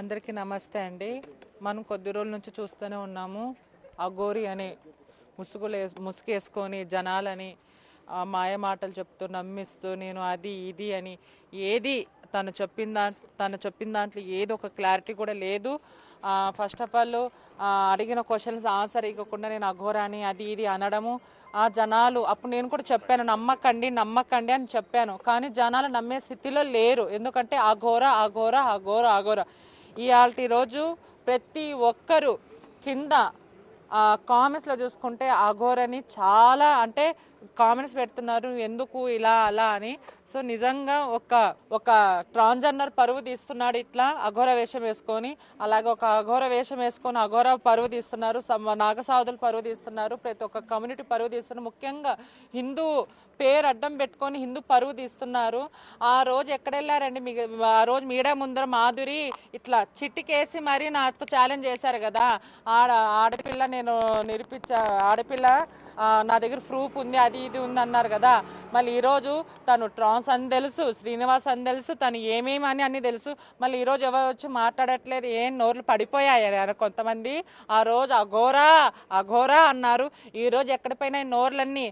అందరికీ నమస్తే అండి. మనం కొద్ది రోజుల నుంచి చూస్తూనే ఉన్నాము. అఘోరి అనే ముసుగేసుకొని జనాలని మాయ మాటలు చెప్తూ నమ్మిస్తూ నేను అది ఇది అని ఏది తను చెప్పిన దాంట్లో ఏది ఒక క్లారిటీ కూడా లేదు. ఫస్ట్ ఆఫ్ ఆల్ అడిగిన క్వశ్చన్స్ ఆన్సర్ ఇవ్వకుండా నేను అఘోరాని అది ఇది అనడము, ఆ జనాలు అప్పుడు నేను కూడా చెప్పాను నమ్మకండి నమ్మకండి అని చెప్పాను. కానీ జనాలు నమ్మే స్థితిలో లేరు. ఎందుకంటే అఘోర అఘోర అఘోర అఘోర ఇవాల్టి రోజు ప్రతి ఒక్కరు కింద కామెంట్స్లో చూసుకుంటే అఘోరని చాలా అంటే కామెంట్స్ పెడుతున్నారు, ఎందుకు ఇలా అలా అని. సో నిజంగా ఒక ట్రాన్స్జెండర్ పరువు తీస్తున్నాడు ఇట్లా అఘోర వేషం వేసుకొని, అలాగే ఒక అఘోర వేషం వేసుకొని అఘోర పరువు తీస్తున్నారు, నాగసాధులు పరువు తీస్తున్నారు, ప్రతి ఒక్క కమ్యూనిటీ పరువు తీస్తున్నారు. ముఖ్యంగా హిందూ పేరు అడ్డం పెట్టుకొని హిందూ పరువు తీస్తున్నారు. ఆ రోజు ఎక్కడెళ్ళారండి? ఆ రోజు మీడియా ముందర మాధురి ఇట్లా చిట్టికేసి మరీ నాకు ఛాలెంజ్ చేశారు కదా, ఆడపిల్ల నేను ఆడపిల్ల నా దగ్గర ప్రూఫ్ ఉంది అది ఇది ఉంది అన్నారు కదా. మళ్ళీ ఈరోజు తను ట్రాన్స్ అని తెలుసు, శ్రీనివాస్ అని తెలుసు, తను ఏమేమి అని అన్ని తెలుసు. మళ్ళీ ఈరోజు ఎవరు వచ్చి మాట్లాడట్లేదు, ఏం నోర్లు పడిపోయాయి కొంతమంది. ఆ రోజు అఘోరా అఘోరా అన్నారు, ఈరోజు ఎక్కడిపోయినా నోర్లన్నీ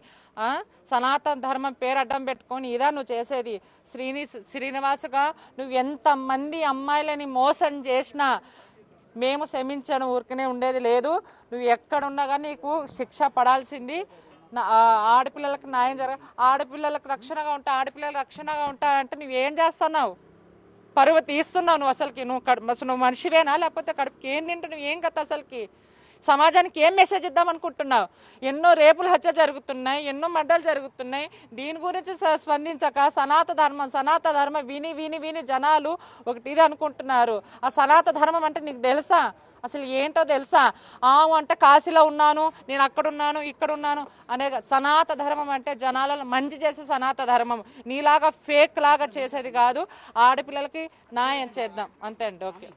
సనాతన ధర్మం పేరు అడ్డం పెట్టుకొని ఇదా నువ్వు చేసేది? శ్రీనివాసుగా నువ్వు ఎంతమంది అమ్మాయిలని మోసం చేసినా మేము క్షమించను, ఊరికనే ఉండేది లేదు. నువ్వు ఎక్కడున్నా కానీ నీకు శిక్ష పడాల్సింది. ఆడపిల్లలకు న్యాయం ఆడపిల్లలకు రక్షణగా ఆడపిల్లలకు రక్షణగా ఉంటారంటే నువ్వేం చేస్తున్నావు? పరువు తీస్తున్నావు నువ్వు. అసలుకి నువ్వు మనిషివేనా? లేకపోతే కడుపుకి ఏం తింటూ నువ్వు ఏం కథ? అసలుకి సమాజానికి ఏం మెసేజ్ ఇద్దాం అనుకుంటున్నావు? ఎన్నో రేపులు హత్య జరుగుతున్నాయి, ఎన్నో మడ్డలు జరుగుతున్నాయి. దీని గురించి స్పందించక సనాతన ధర్మం విని విని విని జనాలు ఒకటి ఇది అనుకుంటున్నారు. ఆ సనాతన ధర్మం అంటే నీకు తెలుసా? అసలు ఏంటో తెలుసా? అంటే కాశీలో ఉన్నాను, నేను అక్కడున్నాను ఇక్కడున్నాను అనే సనాతన ధర్మం అంటే జనాలను మంచి చేసే సనాతన ధర్మం, నీలాగా ఫేక్ లాగా చేసేది కాదు. ఆడపిల్లలకి న్యాయం చేద్దాం అంతే అండి. ఓకే.